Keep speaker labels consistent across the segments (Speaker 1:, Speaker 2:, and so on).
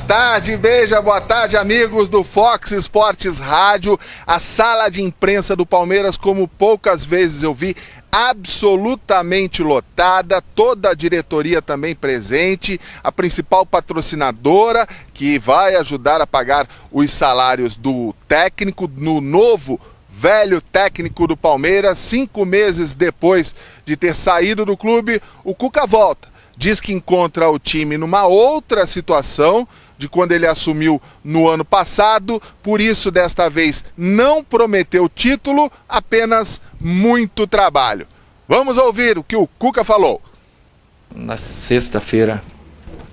Speaker 1: tarde, Beija, boa tarde, amigos do Fox Sports Rádio. A sala de imprensa do Palmeiras, como poucas vezes eu vi, absolutamente lotada, toda a diretoria também presente, a principal patrocinadora que vai ajudar a pagar os salários do técnico, no novo velho técnico do Palmeiras. 5 meses depois de ter saído do clube, o Cuca volta. Diz que encontra o time numa outra situação de quando ele assumiu no ano passado, por isso desta vez não prometeu título, apenas muito trabalho. Vamos ouvir o que o Cuca falou.
Speaker 2: Na sexta-feira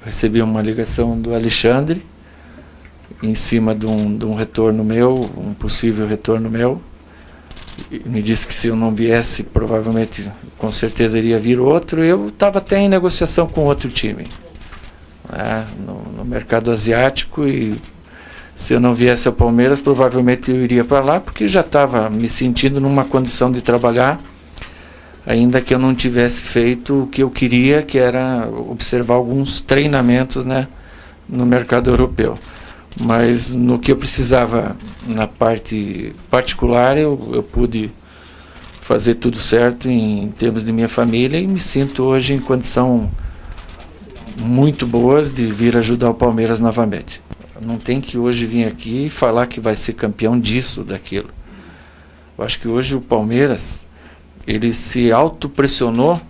Speaker 2: recebi uma ligação do Alexandre em cima de um retorno meu, um possível retorno meu. E me disse que se eu não viesse, provavelmente, com certeza iria vir outro. Eu estava até em negociação com outro time, né, no mercado asiático, e se eu não viesse ao Palmeiras, provavelmente eu iria para lá, porque já estava me sentindo numa condição de trabalhar, ainda que eu não tivesse feito o que eu queria, que era observar alguns treinamentos, né, no mercado europeu. Mas no que eu precisava na parte particular, eu pude fazer tudo certo em termos de minha família, e me sinto hoje em condição muito boas de vir ajudar o Palmeiras novamente. Não tem que hoje vir aqui e falar que vai ser campeão disso, daquilo. Eu acho que hoje o Palmeiras, ele se autopressionou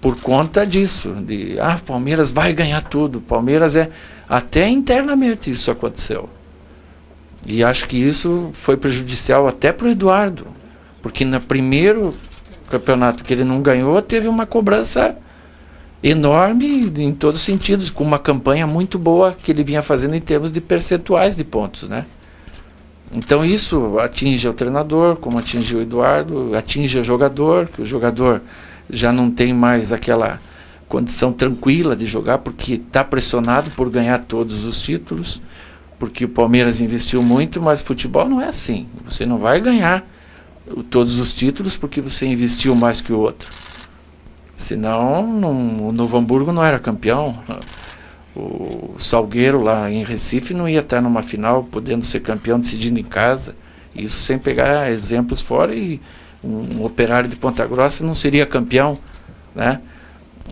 Speaker 2: por conta disso, de o Palmeiras vai ganhar tudo, o Palmeiras até internamente isso aconteceu. E acho que isso foi prejudicial até para o Eduardo, porque no primeiro campeonato que ele não ganhou, teve uma cobrança enorme em todos os sentidos, com uma campanha muito boa que ele vinha fazendo em termos de percentuais de pontos, né? Então isso atinge o treinador, como atinge o Eduardo, atinge o jogador, que o jogador já não tem mais aquela condição tranquila de jogar, porque está pressionado por ganhar todos os títulos, porque o Palmeiras investiu muito, mas futebol não é assim. Você não vai ganhar todos os títulos porque você investiu mais que o outro. Senão, o Novo Hamburgo não era campeão. O Salgueiro lá em Recife não ia estar numa final podendo ser campeão decidindo em casa. Isso sem pegar exemplos fora, e um Operário de Ponta Grossa não seria campeão, né?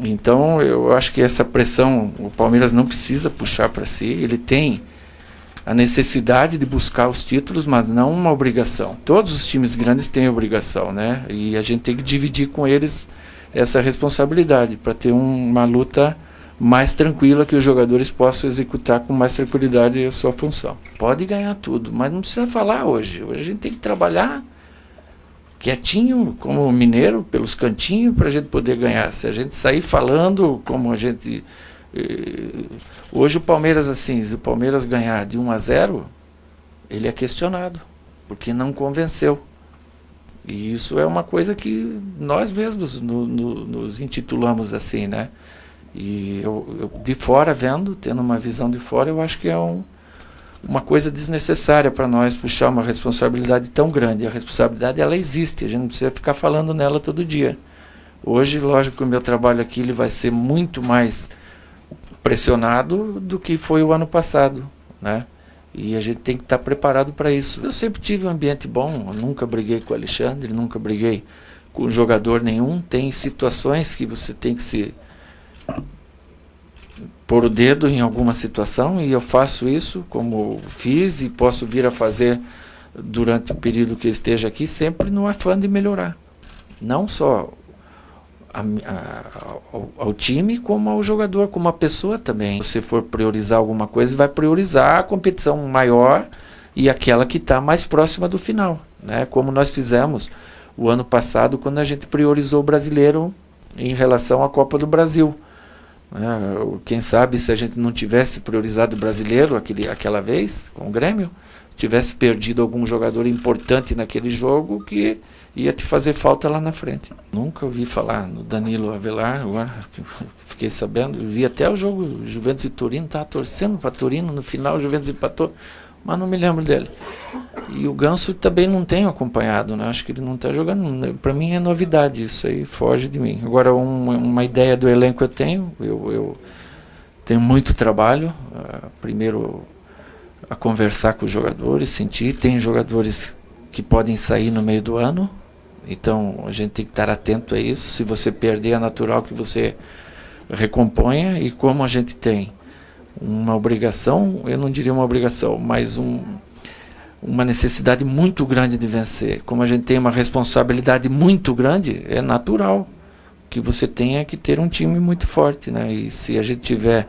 Speaker 2: Então eu acho que essa pressão o Palmeiras não precisa puxar para si. Ele tem a necessidade de buscar os títulos, mas não uma obrigação. Todos os times grandes têm obrigação, né? E a gente tem que dividir com eles essa responsabilidade para ter uma luta mais tranquila, que os jogadores possam executar com mais tranquilidade a sua função. Pode ganhar tudo, mas não precisa falar hoje. Hoje a gente tem que trabalhar quietinho, como mineiro, pelos cantinhos, para a gente poder ganhar. Se a gente sair falando como a gente... Hoje o Palmeiras, assim, se o Palmeiras ganhar de 1-0, ele é questionado, porque não convenceu. E isso é uma coisa que nós mesmos nos intitulamos assim, né? E eu de fora vendo, tendo uma visão de fora, eu acho que é uma coisa desnecessária para nós puxar uma responsabilidade tão grande. A responsabilidade, ela existe, a gente não precisa ficar falando nela todo dia. Hoje, lógico que o meu trabalho aqui ele vai ser muito mais pressionado do que foi o ano passado, né? E a gente tem que estar preparado para isso. Eu sempre tive um ambiente bom, eu nunca briguei com o Alexandre, nunca briguei com jogador nenhum. Tem situações que você tem que se pôr o dedo em alguma situação, e eu faço isso, como fiz e posso vir a fazer durante o período que eu esteja aqui, sempre no afã de melhorar. Não só ao time, como ao jogador, como a pessoa também. Se for priorizar alguma coisa, vai priorizar a competição maior e aquela que está mais próxima do final, né? Como nós fizemos o ano passado, quando a gente priorizou o brasileiro em relação à Copa do Brasil. Quem sabe se a gente não tivesse priorizado o brasileiro aquela vez, com o Grêmio, tivesse perdido algum jogador importante naquele jogo que ia te fazer falta lá na frente. Nunca ouvi falar no Danilo Avelar, agora fiquei sabendo, vi até o jogo Juventus e Torino, estava torcendo para Torino, no final o Juventus empatou, mas não me lembro dele. E o Ganso também não tenho acompanhado, né? Acho que ele não está jogando. Para mim é novidade, isso aí foge de mim. Agora, uma ideia do elenco eu tenho tenho muito trabalho, primeiro a conversar com os jogadores, sentir. Tem jogadores que podem sair no meio do ano, então a gente tem que estar atento a isso. Se você perder, é natural que você recomponha, e como a gente tem uma obrigação, eu não diria uma obrigação, mas uma necessidade muito grande de vencer, como a gente tem uma responsabilidade muito grande, é natural que você tenha que ter um time muito forte, né? E se a gente tiver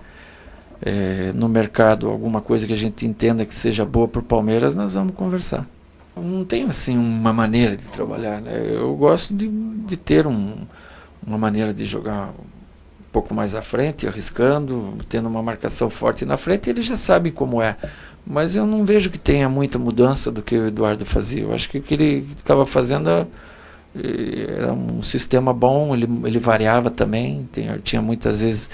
Speaker 2: no mercado alguma coisa que a gente entenda que seja boa para o Palmeiras, nós vamos conversar. Eu não tenho assim uma maneira de trabalhar, né? Eu gosto de ter uma maneira de jogar um pouco mais à frente, arriscando, tendo uma marcação forte na frente. Ele já sabe como é, mas eu não vejo que tenha muita mudança do que o Eduardo fazia. Eu acho que o que ele estava fazendo era um sistema bom, ele variava também, tinha muitas vezes,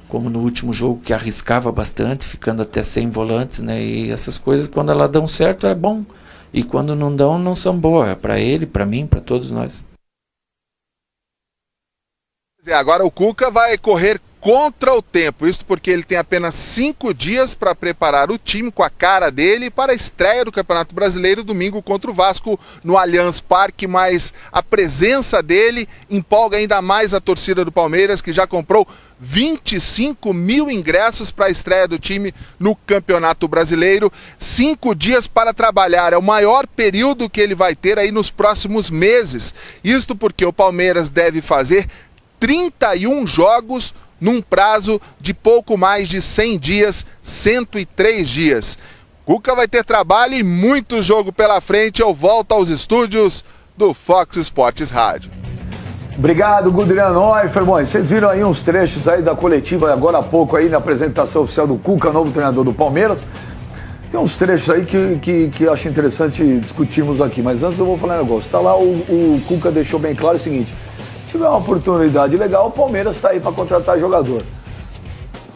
Speaker 2: como no último jogo, que arriscava bastante, ficando até sem volantes, né? E essas coisas, quando elas dão certo, é bom. E quando não dão, não são boas. É para ele, para mim, para todos nós.
Speaker 1: Agora o Cuca vai correr contra o tempo, isso porque ele tem apenas 5 dias para preparar o time com a cara dele para a estreia do Campeonato Brasileiro domingo contra o Vasco no Allianz Parque, mas a presença dele empolga ainda mais a torcida do Palmeiras, que já comprou 25 mil ingressos para a estreia do time no Campeonato Brasileiro. 5 dias para trabalhar, é o maior período que ele vai ter aí nos próximos meses, isto porque o Palmeiras deve fazer 31 jogos num prazo de pouco mais de 100 dias, 103 dias. Cuca vai ter trabalho e muito jogo pela frente. Eu volto aos estúdios do Fox Sports Rádio.
Speaker 3: Obrigado, Gudriano Neufer. Bom, vocês viram aí uns trechos aí da coletiva agora há pouco aí na apresentação oficial do Cuca, novo treinador do Palmeiras. Tem uns trechos aí que eu acho interessante discutirmos aqui, mas antes eu vou falar um negócio. Tá lá, o Cuca deixou bem claro o seguinte: se tiver uma oportunidade legal, o Palmeiras está aí para contratar jogador.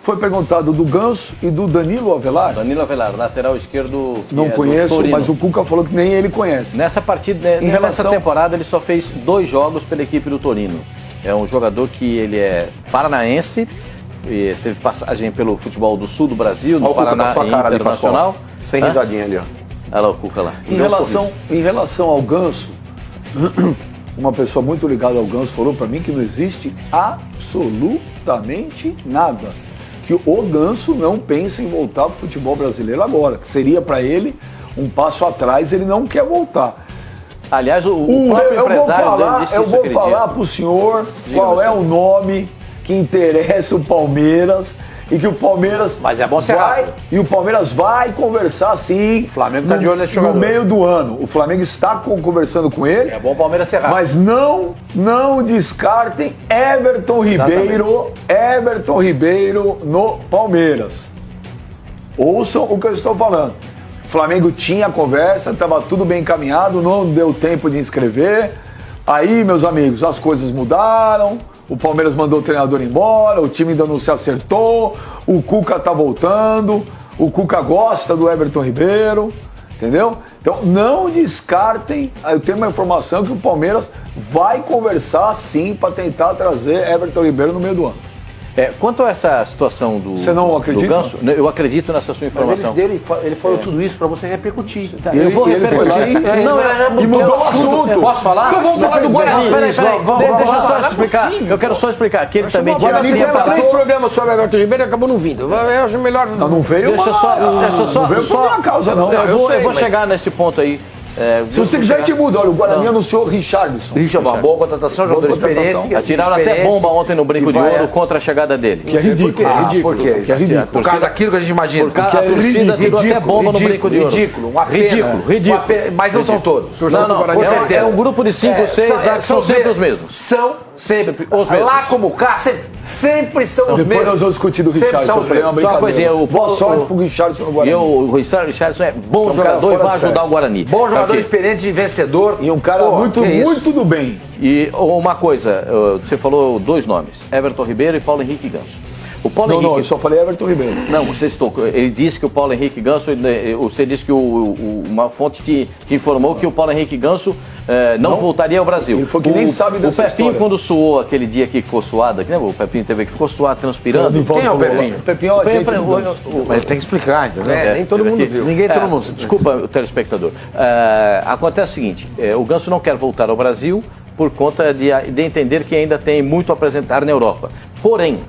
Speaker 3: Foi perguntado do Ganso e do Danilo Avelar.
Speaker 4: Danilo Avelar, lateral esquerdo.
Speaker 3: Não conheço, mas o Cuca falou que nem ele conhece.
Speaker 4: Nessa partida, nessa temporada, ele só fez 2 jogos pela equipe do Torino. É um jogador que ele é paranaense, e teve passagem pelo futebol do sul do Brasil, no Paraná Internacional.
Speaker 5: Sem risadinha ali, ó.
Speaker 4: Olha lá o Cuca lá.
Speaker 3: Em relação ao Ganso, uma pessoa muito ligada ao Ganso falou para mim que não existe absolutamente nada. Que o Ganso não pensa em voltar para o futebol brasileiro agora. Que seria para ele um passo atrás, ele não quer voltar.
Speaker 4: Aliás, o próprio empresário dele disse isso.
Speaker 3: Eu vou falar para o senhor qual é o nome que interessa o Palmeiras. E que o Palmeiras
Speaker 5: mas é bom ser rápido.
Speaker 3: E o Palmeiras vai conversar sim.
Speaker 5: O Flamengo está de olho nesse jogador.
Speaker 3: No meio do ano. O Flamengo está conversando com ele.
Speaker 5: É bom o Palmeiras ser rápido.
Speaker 3: Mas não descartem Everton Ribeiro no Palmeiras. Ouçam o que eu estou falando. O Flamengo tinha conversa, estava tudo bem encaminhado, não deu tempo de inscrever. Aí, meus amigos, as coisas mudaram. O Palmeiras mandou o treinador embora, o time ainda não se acertou, o Cuca tá voltando, o Cuca gosta do Everton Ribeiro, entendeu? Então não descartem, eu tenho uma informação que o Palmeiras vai conversar sim para tentar trazer Everton Ribeiro no meio do ano.
Speaker 4: Quanto a essa situação do
Speaker 3: Você não acredita?
Speaker 4: Do Ganso, eu acredito nessa sua informação.
Speaker 5: Mas ele falou tudo isso para você repercutir.
Speaker 4: Eu vou repercutir.
Speaker 3: E mudou o assunto.
Speaker 4: Posso falar?
Speaker 5: Então vamos falar do Guarani.
Speaker 4: Deixa eu só explicar. Eu quero só explicar que ele também tinha...
Speaker 5: Fizeram 3 programas sobre Everton Ribeiro e acabou não vindo. Eu acho melhor...
Speaker 3: Não veio
Speaker 4: Deixa só...
Speaker 3: Não veio por minha causa, não.
Speaker 4: Eu vou chegar nesse ponto aí.
Speaker 3: Se você quiser, te muda. Olha, o Guarani anunciou Richarlison.
Speaker 5: Uma boa contratação, jogador de experiência.
Speaker 4: Atiraram até bomba ontem no Brinco de Ouro contra a chegada dele.
Speaker 3: Que é ridículo.
Speaker 5: Por quê?
Speaker 3: Que é ridículo.
Speaker 5: Por causa daquilo que a gente imagina.
Speaker 4: A torcida atirou até bomba no Brinco de Ouro.
Speaker 5: Ridículo. Ridículo. Mas não são todos.
Speaker 4: Não, com certeza. É um grupo de 5 ou 6 que são sempre os mesmos.
Speaker 5: São sempre os mesmos. Lá como cá, sempre são os mesmos.
Speaker 3: Depois nós vamos discutir do Richarlison.
Speaker 4: Só uma coisinha.
Speaker 3: Boa sorte pro Richarlison no Guarani.
Speaker 4: E o Richarlison é bom jogador e vai ajudar o Guarani.
Speaker 5: Bom jogador, experiente, vencedor.
Speaker 3: E um cara muito do bem.
Speaker 4: E uma coisa, você falou 2 nomes, Everton Ribeiro e Paulo Henrique Ganso. O Paulo Henrique...
Speaker 3: Não, eu só falei Everton Ribeiro.
Speaker 4: Não, você citou. Ele disse que o Paulo Henrique Ganso... Você disse que uma fonte te informou que o Paulo Henrique Ganso não voltaria ao Brasil.
Speaker 3: Ele falou que nem sabe dessa
Speaker 4: história. O Pepinho,
Speaker 3: história.
Speaker 4: Quando suou aquele dia aqui que ficou suado, aqui, né? O Pepinho teve que ficou suado, transpirando.
Speaker 5: Quem é o Pepinho?
Speaker 3: O Pepinho é o agente do Ganso.
Speaker 5: Mas ele tem que explicar, entendeu?
Speaker 4: Nem todo mundo viu.
Speaker 5: Ninguém, todo mundo.
Speaker 4: Desculpa, o telespectador. Acontece o seguinte, o Ganso não quer voltar ao Brasil por conta de entender que ainda tem muito a apresentar na Europa. Porém,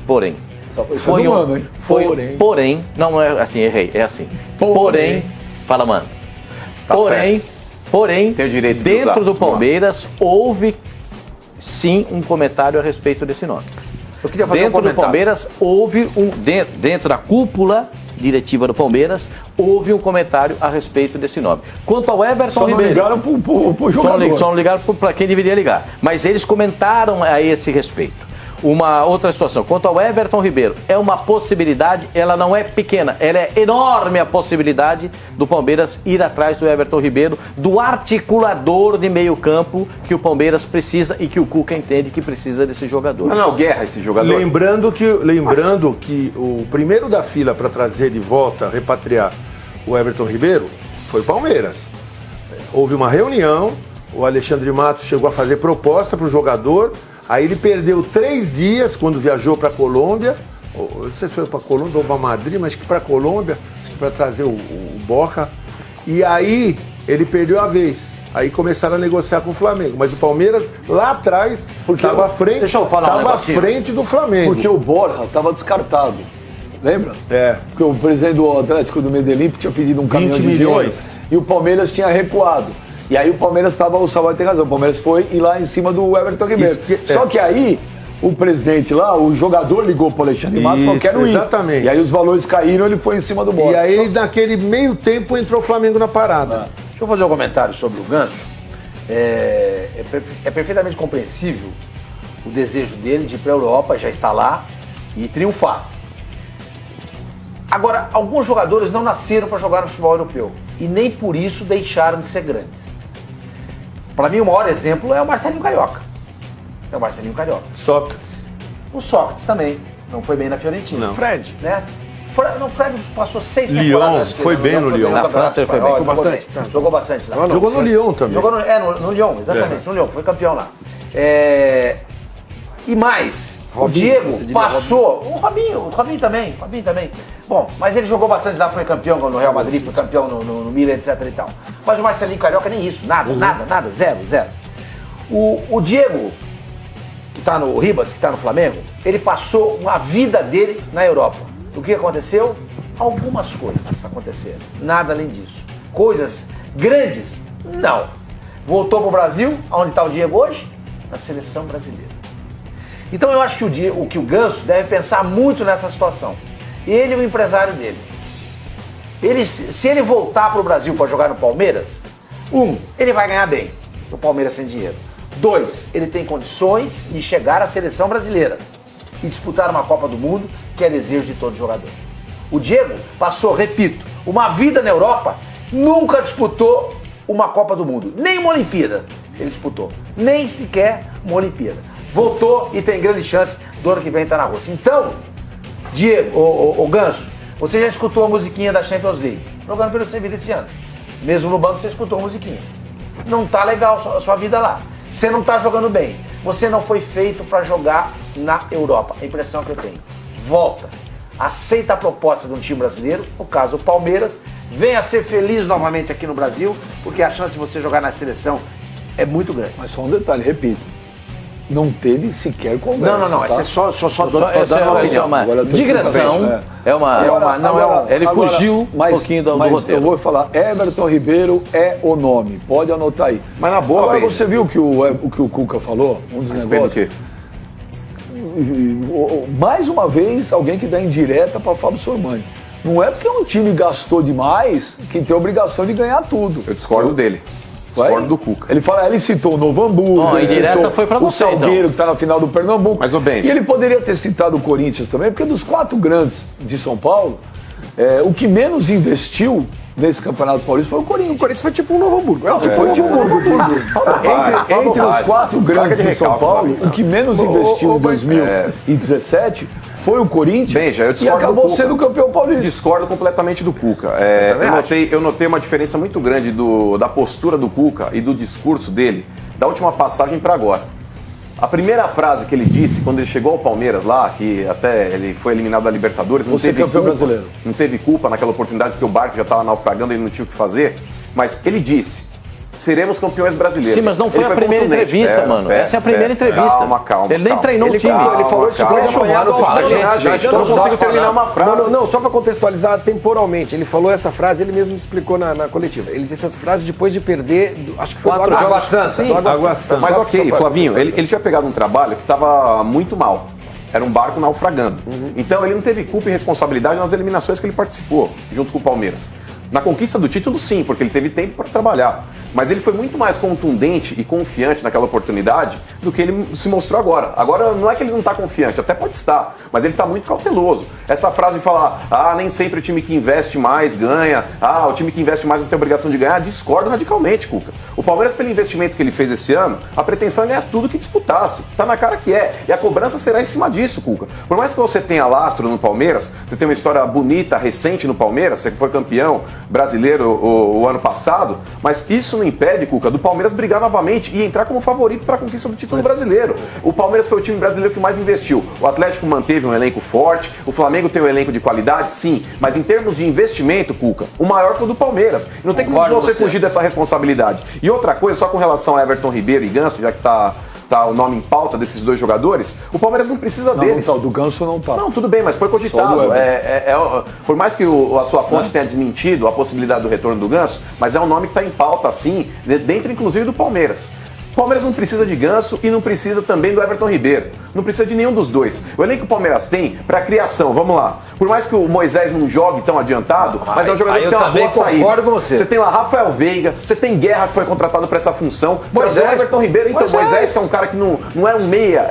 Speaker 4: porém, não é assim, errei, é assim. Porém, fala, mano.
Speaker 5: Tá
Speaker 4: Porém,
Speaker 5: tem o direito de
Speaker 4: dentro
Speaker 5: usar.
Speaker 4: do Palmeiras houve sim um comentário a respeito desse nome.
Speaker 5: Eu queria fazer
Speaker 4: Dentro
Speaker 5: um comentário.
Speaker 4: do Palmeiras houve dentro da cúpula diretiva do Palmeiras, houve um comentário a respeito desse nome. Quanto ao Everton Ribeiro...
Speaker 3: Só não ligaram pro jogador.
Speaker 4: Só não ligaram para quem deveria ligar. Mas eles comentaram a esse respeito. Uma outra situação. Quanto ao Everton Ribeiro, é uma possibilidade, ela não é pequena, ela é enorme a possibilidade do Palmeiras ir atrás do Everton Ribeiro, do articulador de meio campo que o Palmeiras precisa e que o Cuca entende que precisa desse jogador.
Speaker 5: Não, Guerra esse jogador.
Speaker 6: Lembrando que o primeiro da fila para trazer de volta, repatriar o Everton Ribeiro, foi o Palmeiras. Houve uma reunião, o Alexandre Matos chegou a fazer proposta para o jogador, aí ele perdeu 3 dias quando viajou para a Colômbia, não sei se foi para a Colômbia ou para Madrid, mas que para a Colômbia, para trazer o Borja, e aí ele perdeu a vez. Aí começaram a negociar com o Flamengo, mas o Palmeiras lá atrás estava à frente,
Speaker 4: Deixa eu falar
Speaker 6: estava à frente do Flamengo.
Speaker 3: Porque o Borja estava descartado. Lembra?
Speaker 6: É.
Speaker 3: Porque o presidente do Atlético do Medellín tinha pedido um caminhão
Speaker 6: 20
Speaker 3: de dinheiro,
Speaker 6: milhões.
Speaker 3: e o Palmeiras tinha recuado. E aí o Palmeiras estava, o Salvador tem razão, o Palmeiras foi ir lá em cima do Everton Ribeiro. Só que aí o presidente lá, o jogador ligou pro Alexandre Matos e falou, quero ir.
Speaker 6: Exatamente.
Speaker 3: E aí os valores caíram, ele foi em cima do Borja.
Speaker 6: E aí, naquele meio tempo, entrou o Flamengo na parada.
Speaker 5: Deixa eu fazer um comentário sobre o Ganso. É perfeitamente compreensível o desejo dele de ir para a Europa, já está lá, e triunfar. Agora, alguns jogadores não nasceram para jogar no futebol europeu e nem por isso deixaram de ser grandes. Para mim, o maior exemplo é o Marcelinho Carioca.
Speaker 6: Sócrates.
Speaker 5: O Sócrates também. Não foi bem na Fiorentina.
Speaker 6: Não.
Speaker 5: Fred. Né? O Fred passou 6
Speaker 6: Lyon,
Speaker 5: temporadas. acho que
Speaker 6: foi
Speaker 5: ele
Speaker 6: bem no Lyon.
Speaker 4: Na França ele foi bem.
Speaker 5: Jogou bastante lá.
Speaker 6: Jogou no Lyon também.
Speaker 5: Jogou no Lyon, exatamente. No Lyon, foi campeão lá. E mais, o Diego passou. O Robinho também. Bom, mas ele jogou bastante lá, foi campeão no Real Madrid, foi campeão no Milan, etc e tal. Mas o Marcelinho Carioca nem isso, nada, zero. O Diego, que está no Ribas, que está no Flamengo, ele passou a vida dele na Europa. O que aconteceu? Algumas coisas aconteceram, nada além disso. Coisas grandes? Não. Voltou para o Brasil, onde está o Diego hoje? Na seleção brasileira. Então eu acho que o Ganso deve pensar muito nessa situação. Ele e o empresário dele. Se ele voltar para o Brasil para jogar no Palmeiras, ele vai ganhar bem. O Palmeiras sem dinheiro. 2, ele tem condições de chegar à seleção brasileira e disputar uma Copa do Mundo, que é desejo de todo jogador. O Diego passou, repito, uma vida na Europa, nunca disputou uma Copa do Mundo, nem uma Olimpíada ele disputou, nem sequer uma Olimpíada. Voltou e tem grande chance do ano que vem estar na Rússia. Então, Diego, o Ganso, você já escutou a musiquinha da Champions League, jogando pelo Sevilla esse ano. Mesmo no banco você escutou a musiquinha. Não tá legal a sua vida lá. Você não tá jogando bem. Você não foi feito para jogar na Europa. A impressão que eu tenho. Volta. Aceita a proposta de um time brasileiro, no caso o Palmeiras. Venha ser feliz novamente aqui no Brasil, porque a chance de você jogar na seleção é muito grande.
Speaker 3: Mas só um detalhe, repito. Não teve sequer conversa.
Speaker 5: Não.
Speaker 3: Tá?
Speaker 5: Essa é só dando
Speaker 4: uma
Speaker 5: opinião.
Speaker 4: uma digressão. Ele fugiu um pouquinho do roteiro.
Speaker 3: Eu vou falar, Everton Ribeiro é o nome. Pode anotar aí.
Speaker 6: Mas na boa,
Speaker 3: agora você viu o que o Cuca falou? Um dos negócios.
Speaker 5: O quê?
Speaker 3: Mais uma vez, alguém que dá indireta para Fábio Sormani. Não é porque um time gastou demais que tem a obrigação de ganhar tudo.
Speaker 5: Eu discordo dele. Discordo do Cuca.
Speaker 3: Ele citou o Novo Hamburgo,
Speaker 4: a indireta foi pra você,
Speaker 3: o Salgueiro,
Speaker 4: então.
Speaker 3: que está na final do Pernambuco.
Speaker 5: Mas,
Speaker 3: e ele poderia ter citado o Corinthians também, porque dos 4 grandes de São Paulo, o que menos investiu nesse Campeonato Paulista foi o Corinthians.
Speaker 5: O Corinthians foi tipo um Novo Hamburgo.
Speaker 3: Foi tipo um Novo Hamburgo. Entre os 4 grandes de São Paulo, o que menos investiu em 2017 foi o Corinthians
Speaker 7: Benja, eu discordo
Speaker 3: e acabou
Speaker 7: do Cuca.
Speaker 3: sendo campeão paulista.
Speaker 7: Discordo completamente do Cuca. Eu notei uma diferença muito grande da postura do Cuca e do discurso dele, da última passagem para agora. A primeira frase que ele disse quando ele chegou ao Palmeiras lá, que até ele foi eliminado da Libertadores, não teve
Speaker 3: campeão
Speaker 7: culpa,
Speaker 3: brasileiro.
Speaker 7: não teve culpa naquela oportunidade porque o barco já estava naufragando e ele não tinha o que fazer, mas ele disse: seremos campeões brasileiros.
Speaker 4: Sim, mas não foi a primeira entrevista, mano. Essa é a primeira entrevista.
Speaker 7: Calma.
Speaker 4: Ele nem treinou o time.
Speaker 6: Ele falou isso
Speaker 7: gente, eu não consigo terminar uma frase.
Speaker 6: Não, só para contextualizar temporalmente. Ele falou essa frase, ele mesmo explicou na coletiva. Ele disse essa frase depois de perder, acho que foi
Speaker 5: do Água Santa.
Speaker 7: Mas ok, Flavinho, ele tinha pegado um trabalho que estava muito mal. Era um barco naufragando. Então ele não teve culpa e responsabilidade nas eliminações que ele participou, junto com o Palmeiras. Na conquista do título, sim, porque ele teve tempo para trabalhar. Mas ele foi muito mais contundente e confiante naquela oportunidade do que ele se mostrou agora. Agora, não é que ele não está confiante, até pode estar, mas ele está muito cauteloso. Essa frase de falar, nem sempre o time que investe mais ganha, o time que investe mais não tem obrigação de ganhar, discordo radicalmente, Cuca. O Palmeiras, pelo investimento que ele fez esse ano, a pretensão é ganhar tudo que disputasse. Tá na cara que é. E a cobrança será em cima disso, Cuca. Por mais que você tenha lastro no Palmeiras, você tem uma história bonita, recente no Palmeiras, você foi campeão brasileiro o ano passado, mas isso não impede, Cuca, do Palmeiras brigar novamente e entrar como favorito para a conquista do título brasileiro. O Palmeiras foi o time brasileiro que mais investiu. O Atlético manteve um elenco forte, o Flamengo tem um elenco de qualidade, sim, mas em termos de investimento, Cuca, o maior foi o do Palmeiras. E não tem como você fugir dessa responsabilidade. E outra coisa, só com relação a Everton Ribeiro e Ganso, já que tá o nome em pauta desses dois jogadores, o Palmeiras não precisa deles.
Speaker 3: Não tá, o do Ganso não tá.
Speaker 7: Não, tudo bem, mas foi cogitado. Por mais que a sua fonte tenha desmentido a possibilidade do retorno do Ganso, mas é um nome que está em pauta, sim, dentro inclusive do Palmeiras. O Palmeiras não precisa de Ganso e não precisa também do Everton Ribeiro. Não precisa de nenhum dos dois. O elenco que o Palmeiras tem para criação, vamos lá. Por mais que o Moisés não jogue tão adiantado, mas é um jogador que tem uma boa saída.
Speaker 5: Com você.
Speaker 7: Você tem lá Rafael Veiga, você tem Guerra que foi contratado para essa função.
Speaker 5: Moisés,
Speaker 7: o Everton Ribeiro, então Moisés que é um cara que não é um meia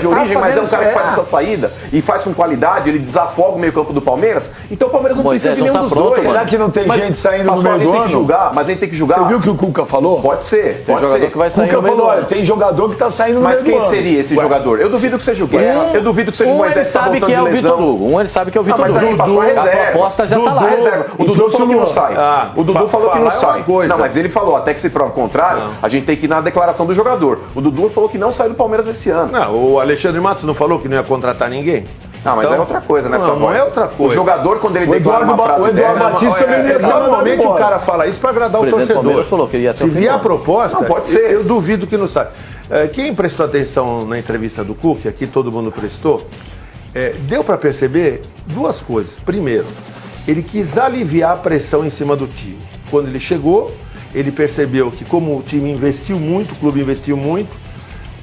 Speaker 7: de origem, mas é um cara que faz essa saída e faz com qualidade, ele desafoga o meio-campo do Palmeiras. Então o Palmeiras não precisa de nenhum dos dois.
Speaker 3: Será que não tem gente saindo no meio do ano?
Speaker 7: Mas a gente tem que julgar.
Speaker 3: Você viu o que o Cuca falou?
Speaker 7: Pode ser.
Speaker 4: Tem jogador que vai sair no meio do ano.
Speaker 3: Tem jogador que tá saindo no meio do ano.
Speaker 7: Mas quem seria esse jogador? Eu duvido que seja o Guerra, eu duvido que seja o Moisés que tá voltando de lesão.
Speaker 4: Ele sabe que é o Vitor Hugo.
Speaker 7: A
Speaker 4: proposta já tá lá.
Speaker 7: O Dudu falou que não sai. O Dudu falou que não sai. Não, mas ele falou, até que se prova o contrário, a gente tem que ir na declaração do jogador. O Dudu falou que não sai do Palmeiras esse ano.
Speaker 6: Não, o Alexandre Matos não falou que não ia contratar ninguém?
Speaker 7: Não, mas então, é outra coisa, né, Samuel?
Speaker 6: Não é outra coisa.
Speaker 7: O jogador, quando ele declara uma frase dessa...
Speaker 6: Normalmente o cara fala isso para agradar o torcedor.
Speaker 4: Falou que ia
Speaker 6: se vier a proposta,
Speaker 7: não, pode ser.
Speaker 6: Eu duvido que não sai. Quem prestou atenção na entrevista do Cuca, aqui todo mundo prestou, deu para perceber duas coisas. Primeiro, ele quis aliviar a pressão em cima do time. Quando ele chegou, ele percebeu que como o time investiu muito, o clube investiu muito,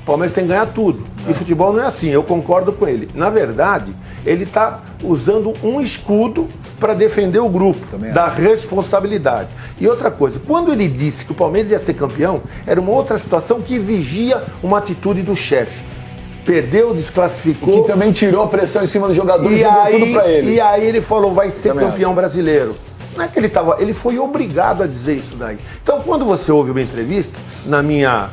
Speaker 6: o Palmeiras tem que ganhar tudo. E futebol não é assim, eu concordo com ele. Na verdade, ele está usando um escudo para defender o grupo, da responsabilidade. E outra coisa, quando ele disse que o Palmeiras ia ser campeão, era uma outra situação que exigia uma atitude do chefe. Perdeu, desclassificou.
Speaker 3: E que também tirou a pressão em cima do jogador e jogou tudo pra ele.
Speaker 6: E aí ele falou, vai ser campeão brasileiro. Não é que ele foi obrigado a dizer isso daí. Então, quando você ouve uma entrevista, na minha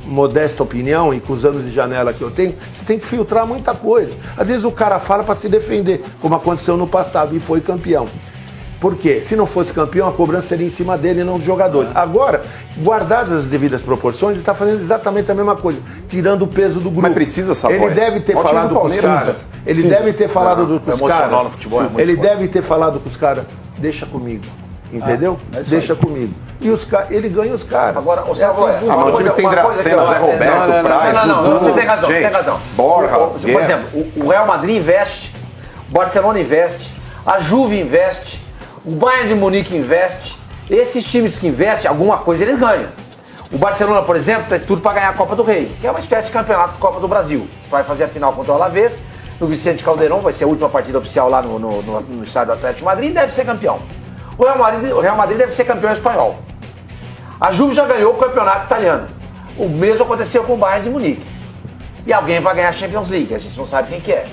Speaker 6: modesta opinião e com os anos de janela que eu tenho, você tem que filtrar muita coisa. Às vezes o cara fala para se defender, como aconteceu no passado, e foi campeão. Por quê? Se não fosse campeão, a cobrança seria em cima dele e não dos jogadores. Agora, guardadas as devidas proporções, ele está fazendo exatamente a mesma coisa, tirando o peso do grupo.
Speaker 7: Mas precisa saber.
Speaker 6: Ele deve ter falado com os caras. Ele deve ter falado com os caras.
Speaker 5: No futebol,
Speaker 6: ele deve ter falado com os caras, deixa comigo. Entendeu? Deixa comigo. E ele ganha os caras.
Speaker 5: Agora, o
Speaker 7: time tem Dracena, Zé Roberto, Praz,
Speaker 5: Dudu. Você tem razão, você tem razão.
Speaker 7: Borja,
Speaker 5: por exemplo, o Real Madrid investe, o Barcelona investe, a Juve investe, o Bayern de Munique investe. Esses times que investem, alguma coisa eles ganham. O Barcelona, por exemplo, tem tudo para ganhar a Copa do Rei, que é uma espécie de campeonato de Copa do Brasil. Vai fazer a final contra o Alavés, no Vicente Caldeirão, vai ser a última partida oficial lá no estádio do Atlético de Madrid, e deve ser campeão. O Real Madrid deve ser campeão espanhol. A Juve já ganhou o campeonato italiano. O mesmo aconteceu com o Bayern de Munique. E alguém vai ganhar a Champions League, a gente não sabe quem que é.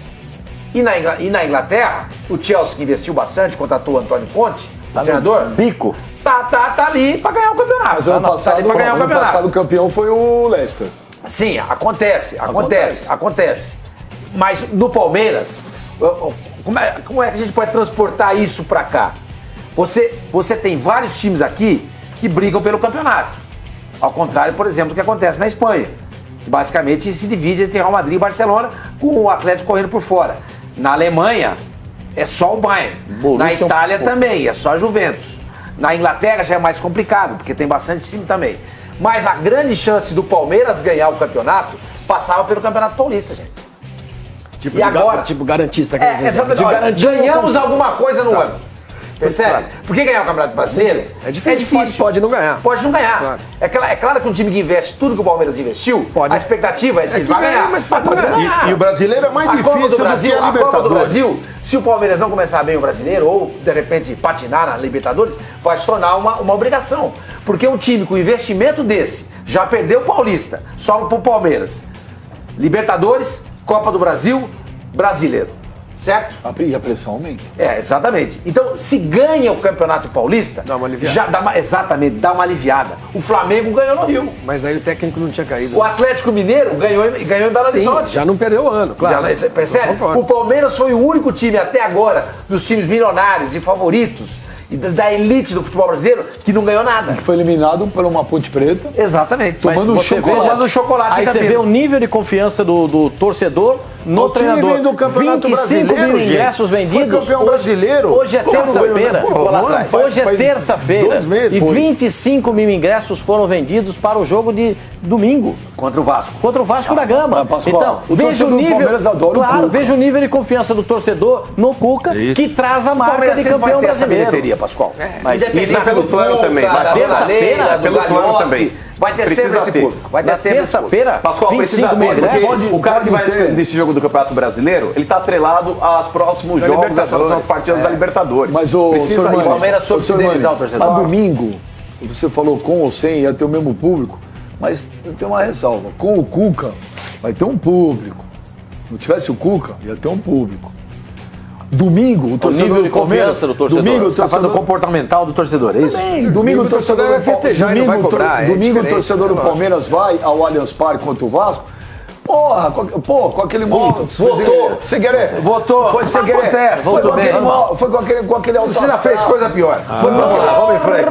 Speaker 5: E na Inglaterra, o Chelsea, que investiu bastante, contratou o Antônio Conte, o treinador.
Speaker 4: Bico.
Speaker 5: Tá ali pra ganhar o campeonato.
Speaker 3: Mas ano passado o campeão foi o Leicester.
Speaker 5: Sim, acontece. Mas no Palmeiras, como é que a gente pode transportar isso para cá? Você tem vários times aqui que brigam pelo campeonato. Ao contrário, por exemplo, do que acontece na Espanha, que basicamente se divide entre Real Madrid e Barcelona, com o Atlético correndo por fora. Na Alemanha, é só o Bayern. Na Itália também, é só a Juventus. Na Inglaterra já é mais complicado, porque tem bastante time também. Mas a grande chance do Palmeiras ganhar o campeonato passava pelo Campeonato Paulista, gente.
Speaker 8: Tipo, agora, tipo garantista, quer dizer.
Speaker 5: Exatamente. Ganhamos alguma coisa no ano. Percebe? Claro. Porque ganhar o Campeonato Brasileiro
Speaker 8: é difícil. Pode não ganhar.
Speaker 5: Pode não ganhar. Claro. É claro que um time que investe tudo que o Palmeiras investiu, a expectativa é de que ele vai ganhar.
Speaker 6: Mas pode ganhar. E o brasileiro é mais difícil do que a Libertadores.
Speaker 5: A Copa do Brasil, se o Palmeiras não começar bem o brasileiro ou, de repente, patinar na Libertadores, vai se tornar uma obrigação. Porque um time com investimento desse já perdeu o Paulista, só pro Palmeiras. Libertadores, Copa do Brasil, Brasileiro. Certo?
Speaker 3: E a pressão aumenta.
Speaker 5: Exatamente. Então, se ganha o Campeonato Paulista,
Speaker 8: dá uma aliviada.
Speaker 5: Já dá uma aliviada. O Flamengo ganhou no Rio.
Speaker 8: Mas aí o técnico não tinha caído.
Speaker 5: O Atlético Mineiro ganhou em Belo Horizonte.
Speaker 8: Já não perdeu o ano, claro.
Speaker 5: Percebe? O Palmeiras foi o único time até agora, dos times milionários e favoritos, da elite do futebol brasileiro, que não ganhou nada.
Speaker 3: Que foi eliminado por uma Ponte Preta.
Speaker 5: Exatamente.
Speaker 3: Tomando chocolate.
Speaker 4: Aí você vê o nível de confiança do torcedor no treinador.
Speaker 6: Do Campeonato
Speaker 4: 25 mil ingressos vendidos.
Speaker 6: Foi campeão brasileiro.
Speaker 4: Hoje é terça-feira. Hoje é terça-feira. E 25 mil ingressos foram vendidos para o jogo de domingo.
Speaker 5: Contra o Vasco.
Speaker 4: Contra o Vasco da Gama.
Speaker 3: Pascoal,
Speaker 4: então, veja o nível. Claro, veja o nível de confiança do torcedor no Cuca, que traz a marca de campeão brasileiro.
Speaker 5: Pascoal.
Speaker 7: Mas isso é pelo plano também.
Speaker 5: Vai
Speaker 4: terça-feira,
Speaker 7: pelo plano também.
Speaker 5: Vai ter sempre esse público. Vai ter sempre
Speaker 4: terça-feira.
Speaker 7: Pascoal, precisa ter, porque o cara que vai nesse jogo do Campeonato Brasileiro, ele tá atrelado aos próximos jogos, às próximas partidas da Libertadores.
Speaker 3: Mas o
Speaker 5: Palmeiras soube fidelizar o torcedor.
Speaker 3: A domingo, você falou com ou sem, ia ter o mesmo público, mas tem uma ressalva. Com o Cuca, vai ter um público. Se não tivesse o Cuca, ia ter um público. Domingo, o torcedor
Speaker 4: nível de confiança do torcedor.
Speaker 3: Domingo,
Speaker 5: você está falando do comportamental do torcedor, é isso?
Speaker 3: Domingo o torcedor vai festejar e não vai cobrar. Domingo o torcedor do Palmeiras vai ao Allianz Parque contra o Vasco. Porra, com aquele modo.
Speaker 5: Votou.
Speaker 3: Segueré.
Speaker 5: Votou.
Speaker 3: Foi Segueré.
Speaker 5: Acontece.
Speaker 3: Votou bem. Foi com aquele alto.
Speaker 5: Você já fez coisa pior.
Speaker 3: Vamos lá, vamos em frente.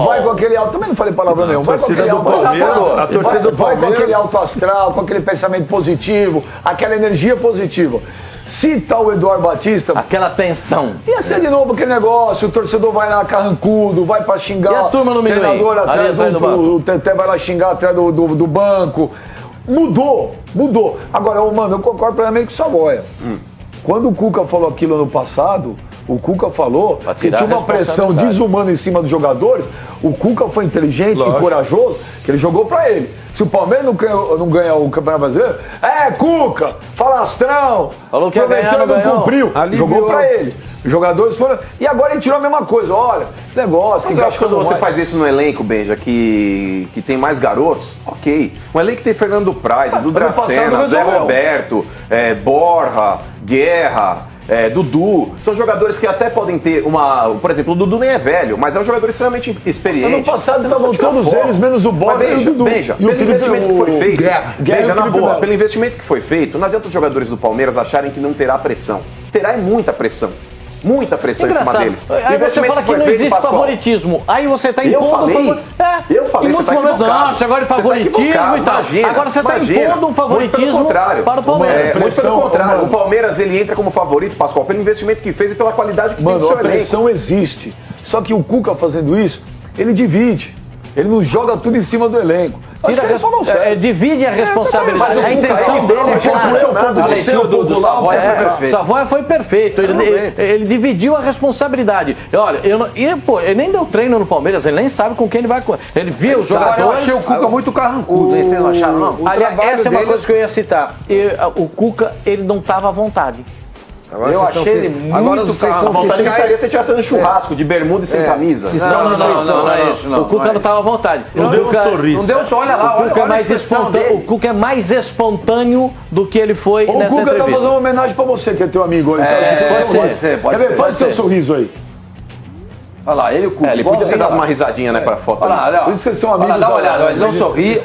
Speaker 3: Vai com aquele alto. Também não falei palavra nenhuma. Vai com aquele alto astral. A torcida do Palmeiras. Vai com aquele alto astral, com aquele pensamento positivo, aquela energia positiva. Se tá o Eduardo Batista...
Speaker 4: Aquela tensão.
Speaker 3: Ia ser de novo aquele negócio, o torcedor vai lá carrancudo, vai pra xingar...
Speaker 4: E a turma no
Speaker 3: treinador
Speaker 4: Minuí?
Speaker 3: Atrás do banco. O Teté vai lá xingar atrás do banco. Mudou. Agora, mano, eu concordo plenamente com o Savoia. Quando o Cuca falou aquilo ano passado, o Cuca falou que tinha uma pressão desumana em cima dos jogadores. O Cuca foi inteligente e corajoso, que ele jogou pra ele. Se o Palmeiras não ganha o Campeonato Brasileiro, Cuca, falastrão,
Speaker 4: falou que ia ganhar,
Speaker 3: não cumpriu, jogou pra ele. Os jogadores foram. E agora ele tirou a mesma coisa. Olha, esse negócio.
Speaker 7: Mas eu acho que quando você faz isso no elenco, Benja, que tem mais garotos, ok. Um elenco que tem Fernando Praz, Edu Dracena, Zé Roberto, Borja, Guerra. Dudu, são jogadores que até podem ter uma... Por exemplo, o Dudu nem é velho, mas é um jogador extremamente experiente.
Speaker 3: Ano passado estavam todos eles, menos o Borja e o Dudu.
Speaker 7: Beija, pelo investimento que foi feito, Beija, na boa, pelo investimento que foi feito, não adianta os jogadores do Palmeiras acharem que não terá pressão. Terá muita pressão. Muita pressão em cima deles.
Speaker 4: Aí você fala que não existe favoritismo. Aí você está impondo favoritismo.
Speaker 7: Eu falei, você está equivocado.
Speaker 4: Não, você agora de favoritismo e tal. Agora você está impondo um favoritismo para o Palmeiras.
Speaker 7: Muito pelo contrário. O Palmeiras ele entra como favorito, Pascoal, pelo investimento que fez e pela qualidade que tem no seu elenco.
Speaker 3: A pressão existe. Só que o Cuca fazendo isso, ele divide. Ele não joga tudo em cima do elenco.
Speaker 4: Divide a responsabilidade. A intenção dele é clara.
Speaker 5: A leitura do Savoia foi perfeita.
Speaker 4: Savoia foi perfeito. Ele dividiu a responsabilidade. Olha, ele nem deu treino no Palmeiras, ele nem sabe com quem ele vai. Ele viu os jogadores.
Speaker 5: Eu achei o Cuca muito carrancudo. Vocês não acharam, não?
Speaker 4: Aliás, essa é uma coisa que eu ia citar. O Cuca, ele não estava à vontade.
Speaker 5: Agora eu achei ele muito
Speaker 7: Agora vocês são fiscais. Você tinha sendo churrasco de bermuda e sem camisa.
Speaker 4: Não é isso. O Cuca não estava à vontade.
Speaker 6: Não deu um sorriso.
Speaker 5: Não deu só, olha lá.
Speaker 4: O Cuca é mais espontâneo do que ele foi nessa entrevista.
Speaker 3: O Cuca tá fazendo uma homenagem pra você, que é teu amigo.
Speaker 5: Pode ser.
Speaker 3: Faz seu sorriso aí.
Speaker 5: Olha lá, ele e o Cuca.
Speaker 7: Ele podia ter dado uma risadinha, né, pra foto.
Speaker 5: Olha lá.
Speaker 3: Por isso vocês são amigos.
Speaker 5: Dá uma olhada, ele não sorri.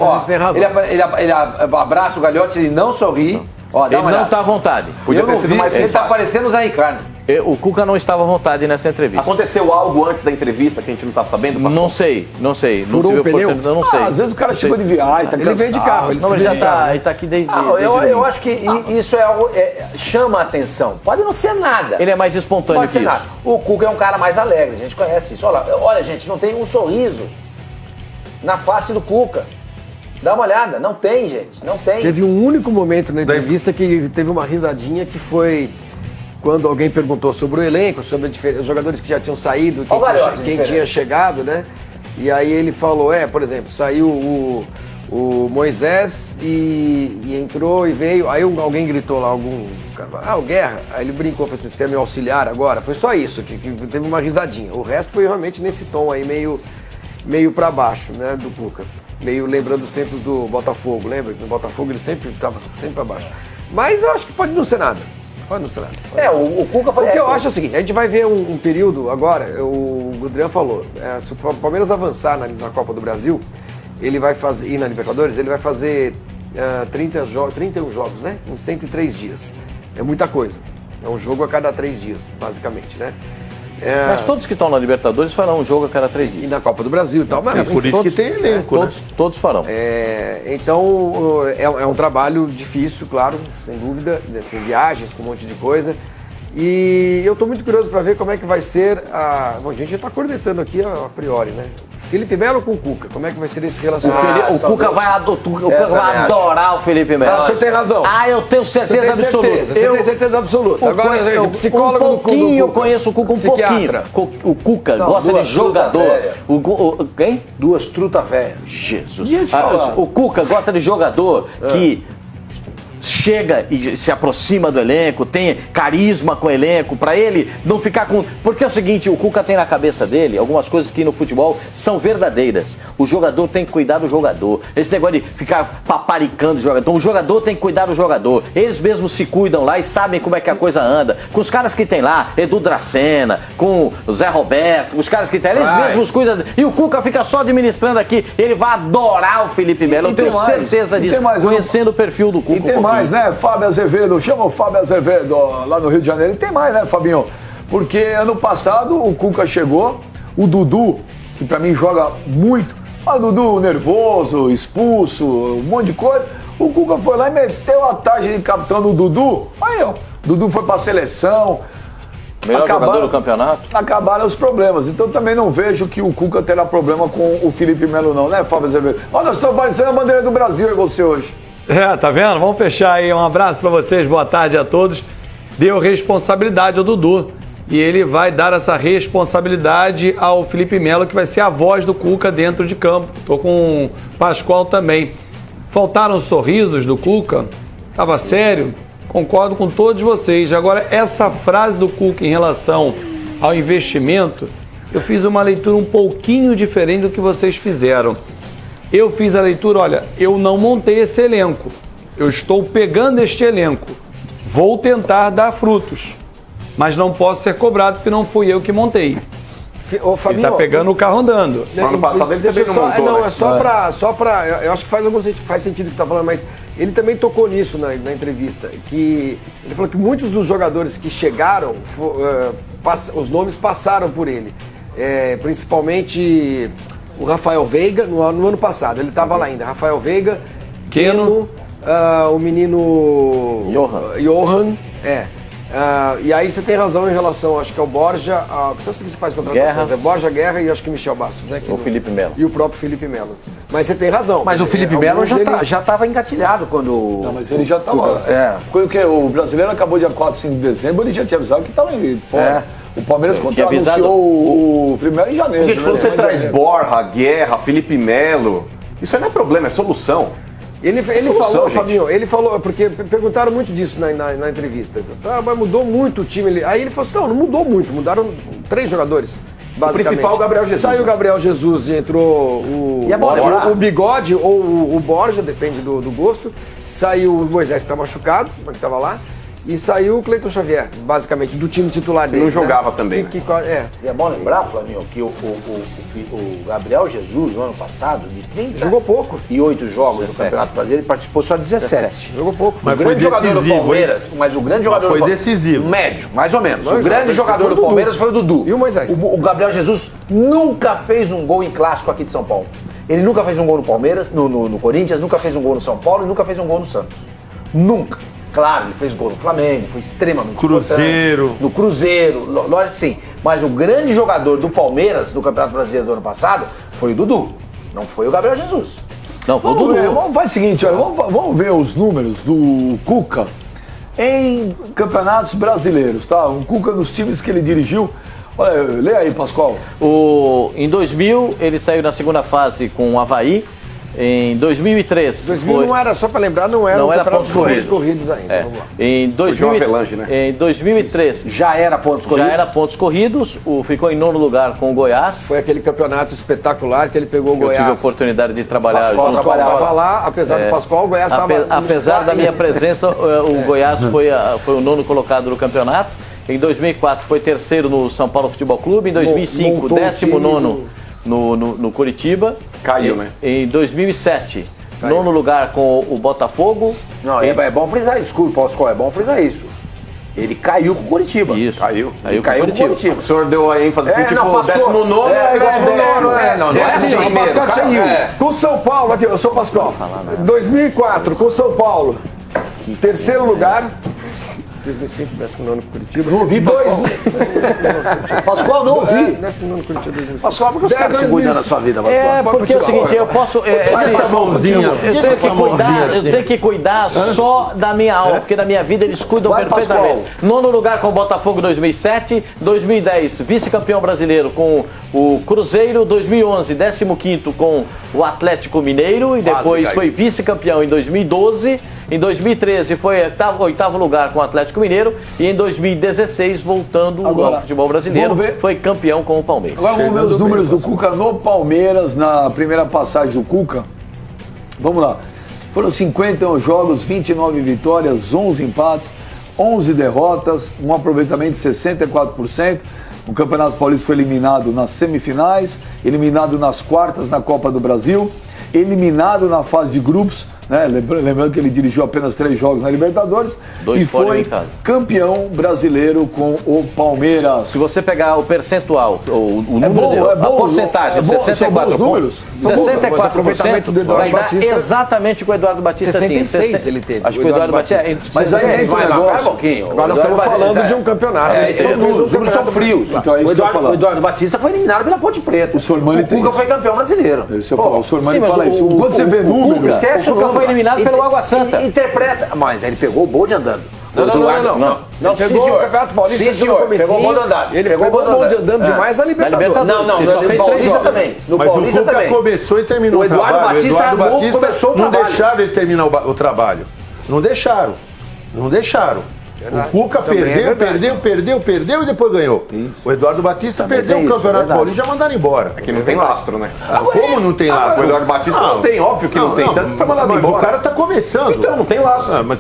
Speaker 5: Ele abraça o Galhote, ele não sorri. Ó,
Speaker 4: ele não está à vontade.
Speaker 7: Podia ter sido mais
Speaker 5: Ele tá
Speaker 7: simpático.
Speaker 5: parecendo o Zé Ricardo.
Speaker 4: O Cuca não estava à vontade nessa entrevista.
Speaker 7: Aconteceu algo antes da entrevista que a gente não está sabendo? Pastor?
Speaker 4: Não sei.
Speaker 8: Furou
Speaker 4: tive
Speaker 8: o pneu?
Speaker 4: oportunidade, não sei.
Speaker 3: Às vezes o cara chegou de viagem, tá
Speaker 8: Ele vem de carro, ele
Speaker 4: Não, mas já tá aqui desde.
Speaker 5: Eu acho que isso é algo chama a atenção. Pode não ser nada.
Speaker 4: Ele é mais espontâneo
Speaker 5: Pode ser
Speaker 4: que
Speaker 5: nada.
Speaker 4: isso.
Speaker 5: O Cuca é um cara mais alegre, a gente conhece isso. Olha, gente, não tem um sorriso na face do Cuca. Dá uma olhada, não tem, gente, não tem.
Speaker 8: Teve um único momento na entrevista que teve uma risadinha, que foi quando alguém perguntou sobre o elenco, sobre os jogadores que já tinham saído, quem tinha chegado, né? E aí ele falou, por exemplo, saiu o Moisés e entrou e veio, aí alguém gritou lá, o Guerra, aí ele brincou, falou assim, você é meu auxiliar agora? Foi só isso, que teve uma risadinha. O resto foi realmente nesse tom aí, meio pra baixo, né, do Cuca. Meio lembrando os tempos do Botafogo, lembra? No Botafogo ele sempre estava sempre pra baixo. Mas eu acho que pode não ser nada. Pode não ser nada.
Speaker 5: O Cuca foi...
Speaker 8: O que eu acho é o seguinte, a gente vai ver um período agora, o Gudrian falou, se o Palmeiras avançar na Copa do Brasil, ele vai fazer, e na Libertadores, ele vai fazer 31 jogos, né? Em 103 dias. É muita coisa. É um jogo a cada 3 dias, basicamente, né?
Speaker 4: Mas todos que estão na Libertadores farão um jogo a cada 3 dias.
Speaker 8: E na Copa do Brasil e tal. Mas,
Speaker 6: por isso que tem elenco, né?
Speaker 4: Todos farão.
Speaker 8: Então, é um trabalho difícil, claro, sem dúvida, com viagens, com um monte de coisa. E eu estou muito curioso para ver como é que vai ser Bom, a gente já está cornetando aqui a priori, né? Felipe Melo com o Cuca, como é que vai ser esse relacionamento?
Speaker 4: O Cuca vai adorar o Felipe Melo.
Speaker 8: O senhor tem razão.
Speaker 4: Eu tenho certeza absoluta.
Speaker 8: Você tem certeza absoluta. Agora,
Speaker 4: eu
Speaker 8: psicólogo
Speaker 4: um pouquinho eu conheço o Cuca, um pouquinho. O Cuca gosta de jogador. Quem?
Speaker 5: Duas trutas velhas.
Speaker 4: Jesus. O Cuca gosta de jogador que chega e se aproxima do elenco, tem carisma com o elenco, pra ele não ficar com... Porque é o seguinte, o Cuca tem na cabeça dele algumas coisas que no futebol são verdadeiras. O jogador tem que cuidar do jogador. Esse negócio de ficar paparicando o jogador. Então, o jogador tem que cuidar do jogador. Eles mesmos se cuidam lá e sabem como é que a coisa anda. Com os caras que tem lá, Edu Dracena, com o Zé Roberto, os caras que tem, eles mesmos cuidam. E o Cuca fica só administrando aqui. Ele vai adorar o Felipe Melo. Eu tenho certeza disso, conhecendo o perfil do Cuca.
Speaker 3: E tem mais, né? Fábio Azevedo, chama o Fábio Azevedo lá no Rio de Janeiro. E tem mais, né, Fabinho? Porque ano passado o Cuca chegou, o Dudu, que pra mim joga muito, o Dudu nervoso, expulso, um monte de coisa. O Cuca foi lá e meteu a taxa de capitão do Dudu. Aí, ó, Dudu foi pra seleção.
Speaker 4: Melhor jogador do campeonato.
Speaker 3: Acabaram os problemas. Então também não vejo que o Cuca terá problema com o Felipe Melo, não, né, Fábio Azevedo? Olha, nós estamos parecendo a bandeira do Brasil e você hoje.
Speaker 9: Tá vendo? Vamos fechar aí. Um abraço pra vocês, boa tarde a todos. Deu responsabilidade ao Dudu. E ele vai dar essa responsabilidade ao Felipe Melo, que vai ser a voz do Cuca dentro de campo. Tô com o Pascoal também. Faltaram sorrisos do Cuca? Tava sério? Concordo com todos vocês. Agora, essa frase do Cuca em relação ao investimento, eu fiz uma leitura um pouquinho diferente do que vocês fizeram. Eu fiz a leitura, olha, eu não montei esse elenco. Eu estou pegando este elenco. Vou tentar dar frutos. Mas não posso ser cobrado porque não fui eu que montei.
Speaker 8: Ô, Fabinho,
Speaker 9: ele tá pegando o carro andando.
Speaker 7: Ano passado ele também não montou,
Speaker 8: Não,
Speaker 7: né?
Speaker 8: é só pra... Eu acho que faz sentido o que você tá falando, mas ele também tocou nisso na entrevista. Que ele falou que muitos dos jogadores que chegaram, os nomes passaram por ele. Principalmente o Rafael Veiga, no ano passado. Ele estava lá ainda. Rafael Veiga, Keno, o menino... Johan. E aí você tem razão em relação, acho que é o Borja, que são as principais contratações. É Borja, Guerra e acho que Michel Bastos, né?
Speaker 4: O Felipe Melo.
Speaker 8: E o próprio Felipe Melo. Mas você tem razão.
Speaker 5: Mas o Felipe Melo já estava engatilhado quando...
Speaker 3: Não, mas ele já estava... Porque o brasileiro acabou dia 4, 5 de dezembro, ele já tinha avisado que estava fora. O Palmeiras anunciou o Felipe Melo em janeiro.
Speaker 7: Gente, quando você traz Borja, Guerra, Felipe Melo, isso aí não é problema, é solução.
Speaker 8: Ele falou, Fabinho, porque perguntaram muito disso na entrevista. Mas mudou muito o time. Aí ele falou assim, não mudou muito, mudaram 3 jogadores, basicamente.
Speaker 7: O principal, o Gabriel Jesus.
Speaker 8: Saiu o Gabriel Jesus e entrou o Bigode ou o Borja, depende do gosto. Saiu o Moisés, que tá machucado, mas que tava lá. e saiu o Cleiton Xavier, basicamente, do time titular dele.
Speaker 7: Não jogava também.
Speaker 5: E é bom lembrar, Flavinho, que o Gabriel Jesus, no ano passado, de 30
Speaker 8: jogou pouco.
Speaker 5: E 8 jogos no Campeonato Brasileiro, ele participou só de 17.
Speaker 8: Jogou pouco.
Speaker 1: Mas foi decisivo,
Speaker 5: do Palmeiras, mas o grande jogador
Speaker 1: foi
Speaker 5: do Palmeiras,
Speaker 1: decisivo.
Speaker 5: Médio, mais ou menos. O grande jogador do Palmeiras foi o Dudu.
Speaker 8: E o Moisés?
Speaker 5: O Gabriel Jesus nunca fez um gol em clássico aqui de São Paulo. Ele nunca fez um gol no Palmeiras, no Corinthians, nunca fez um gol no São Paulo e nunca fez um gol no Santos. Nunca. Claro, ele fez gol no Flamengo, foi extremamente
Speaker 1: Cruzeiro.
Speaker 5: importante. No Cruzeiro, lógico que sim. Mas o grande jogador do Palmeiras, do Campeonato Brasileiro do ano passado, foi o Dudu. Não foi o Gabriel Jesus.
Speaker 4: Não, foi o Dudu.
Speaker 3: Faz o seguinte, olha, vamos ver os números do Cuca em campeonatos brasileiros, tá? O Cuca nos times que ele dirigiu. Olha, lê aí, Pascoal.
Speaker 4: Em 2000, ele saiu na segunda fase com o Avaí. Em 2003...
Speaker 8: 2000 não era, só para lembrar, não era
Speaker 4: pontos
Speaker 8: corridos ainda.
Speaker 4: É.
Speaker 8: Vamos lá.
Speaker 4: Em 2003
Speaker 5: já era pontos corridos?
Speaker 4: Já era pontos corridos, ficou em 9º lugar com o Goiás.
Speaker 8: Foi aquele campeonato espetacular que ele pegou o Goiás.
Speaker 4: Eu tive a oportunidade de trabalhar
Speaker 8: junto. O Pascoal estava lá, apesar do Pascoal, o Goiás estava...
Speaker 4: Apesar da minha presença, o Goiás foi o 9º colocado do campeonato. Em 2004 foi 3º no São Paulo Futebol Clube. Em 2005, 19º no Curitiba.
Speaker 7: Caiu, né?
Speaker 4: Em 2007, 9º lugar com o Botafogo.
Speaker 5: Não, é bom frisar isso, desculpa, Pascoal, é bom frisar isso. Ele caiu com o Curitiba.
Speaker 4: Isso.
Speaker 7: Caiu
Speaker 5: com o Curitiba.
Speaker 7: O senhor deu a ênfase assim, tipo, 19º é igual
Speaker 8: Não é assim, o Pascoal saiu. Com o São Paulo, aqui, eu sou o Pascoal. 2004, com o São Paulo. 3º lugar. 2005, 19º Curitiba.
Speaker 5: Não ouvi, Pascoal, não ouvi.
Speaker 8: 19º Curitiba, 2005.
Speaker 5: Pascoal, por que os caras se cuidam da sua vida, Pascoal?
Speaker 4: Porque é o seguinte, eu posso... Eu tenho que cuidar só da minha alma, porque da minha vida eles cuidam perfeitamente. 9º lugar com o Botafogo 2007, 2010 vice-campeão brasileiro com o Cruzeiro, 2011 15º com o Atlético Mineiro e depois foi vice-campeão em 2012. Em 2013 foi 8º lugar com o Atlético Mineiro e em 2016, voltando ao futebol brasileiro, foi campeão com o Palmeiras.
Speaker 3: Agora vamos ver os números do Cuca no Palmeiras, na primeira passagem do Cuca. Vamos lá. Foram 51 jogos, 29 vitórias, 11 empates, 11 derrotas, um aproveitamento de 64%. O Campeonato Paulista foi eliminado nas semifinais, eliminado nas quartas na Copa do Brasil, eliminado na fase de grupos, né? Lembrando que ele dirigiu apenas 3 jogos na Libertadores e foi campeão brasileiro com o Palmeiras.
Speaker 4: Se você pegar o percentual, o número, a porcentagem, 64 pontos, 64% vai dar exatamente com o Eduardo Batista.
Speaker 8: 66 ele teve.
Speaker 4: Acho que o Eduardo Batista...
Speaker 3: Mas aí é esse negócio.
Speaker 8: Agora nós estamos falando de um campeonato.
Speaker 5: Os números são frios. O Eduardo Batista foi eliminado pela Ponte Preta. O Cuca foi campeão brasileiro.
Speaker 3: O Sormani fala isso. Quando você vê números...
Speaker 5: Esquece o
Speaker 4: foi eliminado pelo Água Santa.
Speaker 5: Interpreta. Mas ele pegou o bonde andando.
Speaker 8: Não, pegou o Campeonato Paulista.
Speaker 5: Sim, senhor. Pegou o bonde andando.
Speaker 8: Ele pegou o bonde andando demais na Libertadores.
Speaker 5: Não,
Speaker 4: ele só fez 3 jogos
Speaker 5: também. No
Speaker 1: Mas
Speaker 5: Paulista
Speaker 1: o Cuca
Speaker 5: também.
Speaker 1: começou e terminou o trabalho.
Speaker 5: O Eduardo Batista
Speaker 1: começou o trabalho. Não deixaram ele terminar o trabalho. Não deixaram. O Cuca perdeu e depois ganhou. Isso. O Eduardo Batista perdeu o Campeonato Paulista e já mandaram embora.
Speaker 7: É que não tem lastro, né?
Speaker 1: Como não tem lastro?
Speaker 7: O Eduardo Batista não tem, óbvio que não tem. Tanto que foi mandado embora.
Speaker 1: O cara tá começando.
Speaker 7: Então, não tem lastro.
Speaker 1: Mas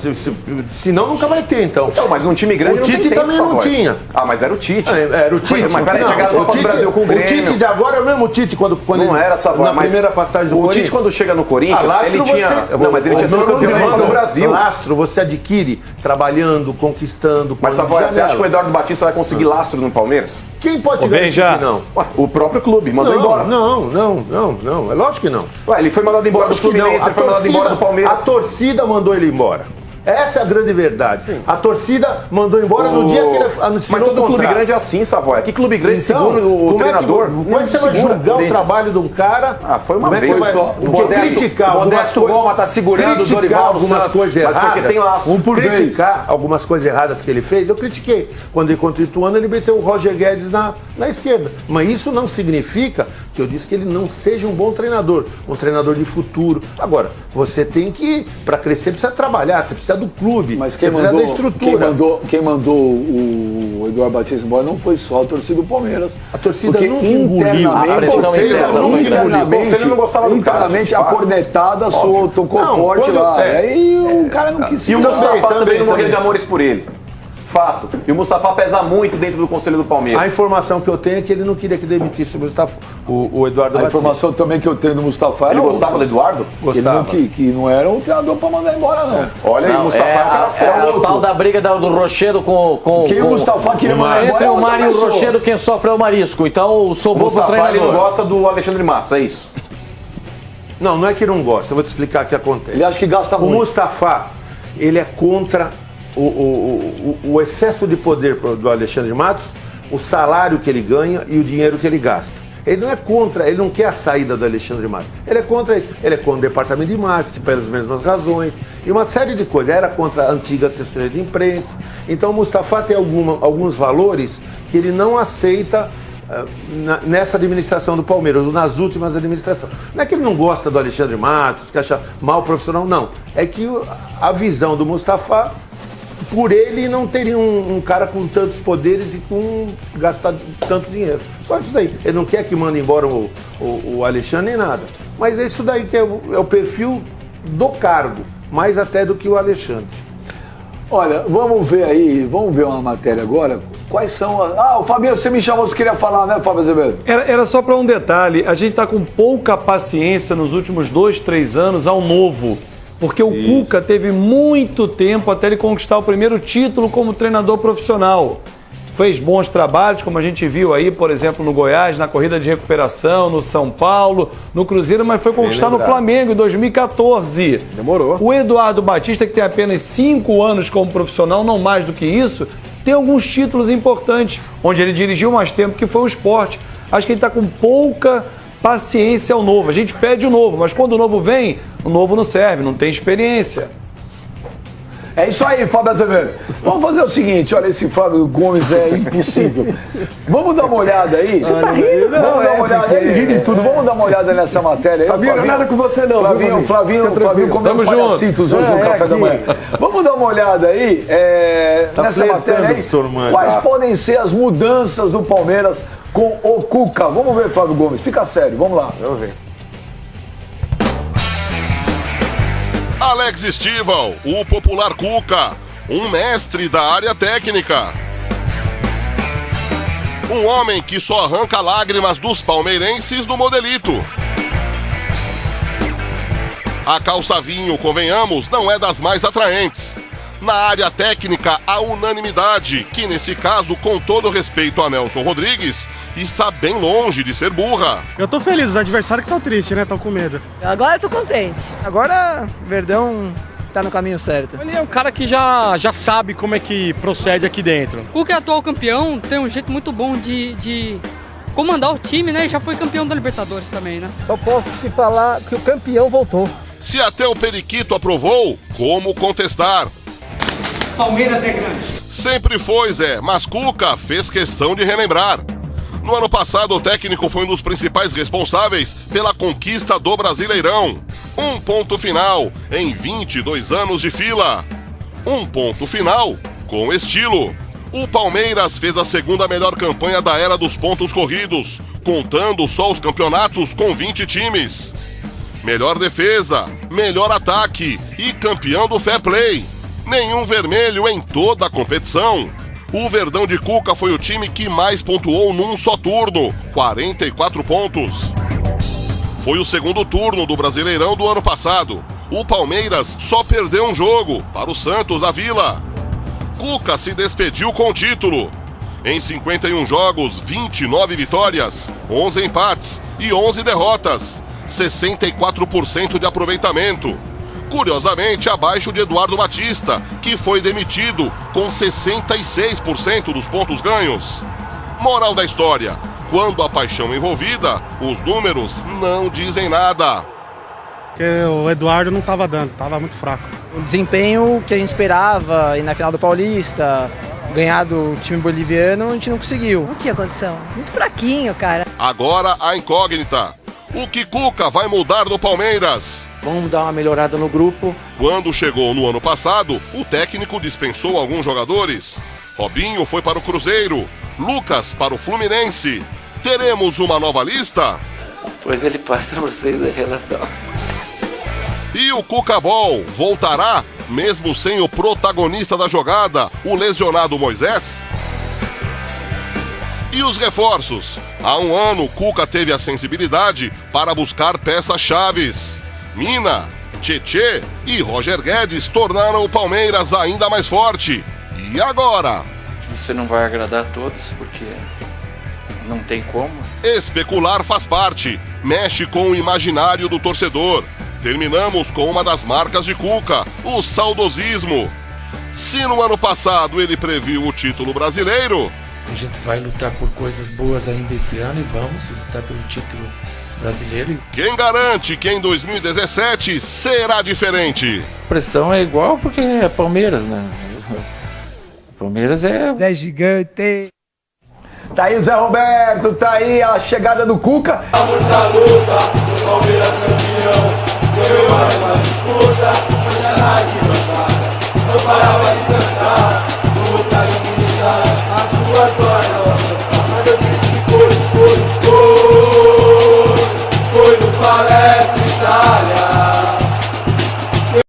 Speaker 1: senão nunca vai ter, então.
Speaker 7: Então, mas num time grande
Speaker 1: o Tite também não tinha.
Speaker 7: Ah, mas era o Tite.
Speaker 1: Era o Tite.
Speaker 7: Mas peraí, tinha ganhado a Copa do Brasil com o Grêmio.
Speaker 1: O Tite de agora é o mesmo Tite quando
Speaker 7: não era Savoy,
Speaker 1: na primeira passagem do Corinthians.
Speaker 7: O Tite quando chega no Corinthians, ele tinha... Não, mas ele tinha sido campeão no Brasil.
Speaker 1: Lastro você adquire trabalhando, conquistando.
Speaker 7: Mas Savoy, você acha que o Eduardo Batista vai conseguir lastro no Palmeiras?
Speaker 1: Quem pode garantir que não?
Speaker 7: O próprio clube mandou embora.
Speaker 1: Não. É lógico que não.
Speaker 7: Ele foi mandado embora do Fluminense, ele foi mandado embora do Palmeiras.
Speaker 1: A torcida mandou ele embora. Essa é a grande verdade. Sim. A torcida mandou embora no dia que ele assinou.
Speaker 7: Mas todo clube grande é assim, Savoy. Que clube grande segura o treinador?
Speaker 1: Como é que você vai julgar o trabalho de um cara?
Speaker 7: Foi uma vez só.
Speaker 5: O Modesto Goma tá segurando o Dorival
Speaker 1: algumas coisas erradas.
Speaker 7: Mas porque tem laço.
Speaker 1: Criticar algumas coisas erradas que ele fez, eu critiquei. Quando ele contra o Ituano, ele meteu o Roger Guedes na esquerda. Mas isso não significa que eu disse que ele não seja um bom treinador, um treinador de futuro. Agora, você tem que, para crescer, precisa trabalhar, você precisa do clube,
Speaker 3: mas
Speaker 1: você precisa da estrutura.
Speaker 3: Quem mandou o Eduardo Batista embora não foi só a torcida do Palmeiras.
Speaker 1: A torcida nunca engoliu.
Speaker 7: Você não gostava do cara.
Speaker 3: Internamente, a cornetada tocou forte lá. Aí o cara não quis.
Speaker 7: E o Mustafa também não morreu de amores por ele. fato. E o Mustafa pesa muito dentro do Conselho do Palmeiras.
Speaker 6: A informação que eu tenho é que ele não queria que demitisse o Mustafa, o Eduardo Batista.
Speaker 3: A informação também que eu tenho do Mustafa...
Speaker 7: Ele gostava do Eduardo?
Speaker 3: Gostava. Que não era um treinador pra mandar embora, não.
Speaker 7: Olha aí, o Mustafa
Speaker 4: é o tal da briga do Rochedo com
Speaker 3: quem o Mustafa queria mandar embora.
Speaker 4: Entre o Mário e o Rochedo, quem sofre é o Marisco. Então sobrou pro treinador.
Speaker 7: Ele não gosta do Alexandre Matos, é isso?
Speaker 6: Não é que não gosta, eu vou te explicar o que acontece.
Speaker 3: Ele acha que gasta muito.
Speaker 6: O Mustafa, ele é contra o excesso de poder do Alexandre Matos, o salário que ele ganha e o dinheiro que ele gasta. Ele não é contra, ele não quer a saída do Alexandre Matos. Ele é contra o departamento de marketing, pelas mesmas razões, e uma série de coisas. Era contra a antiga assessoria de imprensa. Então o Mustafa tem alguns valores que ele não aceita nessa administração do Palmeiras, ou nas últimas administrações. Não é que ele não gosta do Alexandre Matos, que acha mal profissional, não. É que a visão do Mustafa, por ele, não teria um cara com tantos poderes e com gastar tanto dinheiro. Só isso daí. Ele não quer que mande embora o Alexandre nem nada. Mas é isso daí que é o perfil do cargo, mais até do que o Alexandre.
Speaker 3: Olha, vamos ver uma matéria agora. Quais são as... o Fabinho, você me chamou, você queria falar, né, Fábio Azevedo?
Speaker 9: Era só para um detalhe, a gente está com pouca paciência nos últimos 2, 3 anos ao Novo, porque o Cuca teve muito tempo até ele conquistar o primeiro título como treinador profissional. Fez bons trabalhos, como a gente viu aí, por exemplo, no Goiás, na corrida de recuperação, no São Paulo, no Cruzeiro, mas foi conquistar no Flamengo em 2014. Demorou. O Eduardo Batista, que tem apenas 5 anos como profissional, não mais do que isso, tem alguns títulos importantes, onde ele dirigiu mais tempo, que foi o Sport. Acho que ele está com pouca paciência ao Novo. A gente pede o Novo, mas quando o Novo vem, o Novo não serve, não tem experiência.
Speaker 3: É isso aí, Fábio Azevedo. Vamos fazer o seguinte, olha, esse Fábio Gomes é impossível. Vamos dar uma olhada aí. Você tá rindo, né? Vamos dar uma olhada aí, rindo em tudo. Vamos dar uma olhada nessa matéria aí.
Speaker 8: Fabinho, não é nada com você não.
Speaker 3: Flavinho comeu palhacitos hoje no café da manhã. Vamos dar uma olhada aí nessa matéria aí. Quais podem ser as mudanças do Palmeiras com o Cuca? Vamos ver, Fábio Gomes. Fica sério, vamos lá.
Speaker 8: Vamos ver.
Speaker 10: Alex Estival, o popular Cuca, um mestre da área técnica. Um homem que só arranca lágrimas dos palmeirenses no modelito. A calça vinho, convenhamos, não é das mais atraentes. Na área técnica, a unanimidade, que nesse caso, com todo respeito a Nelson Rodrigues, está bem longe de ser burra.
Speaker 11: Eu tô feliz, os adversários que estão tristes, né? Estão com medo.
Speaker 12: Agora eu tô contente. Agora o Verdão tá no caminho certo.
Speaker 11: Ele é um cara que já sabe como é que procede aqui dentro.
Speaker 13: O Cuca é atual campeão, tem um jeito muito bom de comandar o time, né? E já foi campeão da Libertadores também, né?
Speaker 12: Só posso te falar que o campeão voltou.
Speaker 10: Se até o Periquito aprovou, como contestar?
Speaker 13: Palmeiras é grande.
Speaker 10: Sempre foi, Zé, mas Cuca fez questão de relembrar. No ano passado, o técnico foi um dos principais responsáveis pela conquista do Brasileirão. Um ponto final em 22 anos de fila. Um ponto final com estilo. O Palmeiras fez a segunda melhor campanha da era dos pontos corridos, contando só os campeonatos com 20 times. Melhor defesa, melhor ataque e campeão do Fair Play. Nenhum vermelho em toda a competição. O Verdão de Cuca foi o time que mais pontuou num só turno, 44 pontos. Foi o segundo turno do Brasileirão do ano passado. O Palmeiras só perdeu um jogo para o Santos da Vila. Cuca se despediu com o título. Em 51 jogos, 29 vitórias, 11 empates e 11 derrotas. 64% de aproveitamento. Curiosamente, abaixo de Eduardo Batista, que foi demitido com 66% dos pontos ganhos. Moral da história: quando a paixão é envolvida, os números não dizem nada.
Speaker 11: Porque o Eduardo não estava dando, estava muito fraco.
Speaker 12: O desempenho que a gente esperava, ir na final do Paulista, ganhar do time boliviano, a gente não conseguiu.
Speaker 14: Não tinha condição, muito fraquinho, cara.
Speaker 10: Agora a incógnita: o que Cuca vai mudar no Palmeiras?
Speaker 2: Vamos dar uma melhorada no grupo.
Speaker 10: Quando chegou no ano passado, o técnico dispensou alguns jogadores. Robinho foi para o Cruzeiro, Lucas para o Fluminense. Teremos uma nova lista?
Speaker 2: Pois ele passa para vocês a relação.
Speaker 10: E o Cuca Ball voltará mesmo sem o protagonista da jogada, o lesionado Moisés? E os reforços? Há um ano, Cuca teve a sensibilidade para buscar peças-chaves. Mina, Tietê e Roger Guedes tornaram o Palmeiras ainda mais forte. E agora?
Speaker 2: Você não vai agradar a todos, porque não tem como.
Speaker 10: Especular faz parte, mexe com o imaginário do torcedor. Terminamos com uma das marcas de Cuca, o saudosismo. Se no ano passado ele previu o título brasileiro,
Speaker 2: a gente vai lutar por coisas boas ainda esse ano e vamos lutar pelo título brasileiro.
Speaker 10: Quem garante que em 2017 será diferente?
Speaker 2: A pressão é igual porque é Palmeiras, né? Palmeiras é...
Speaker 12: Zé gigante.
Speaker 3: Tá aí o Zé Roberto, tá aí a chegada do Cuca.
Speaker 15: Muita luta, o Palmeiras campeão, ganhou mais uma disputa, mas era de bancada, não parava de cantar, luta infinita, as suas glórias.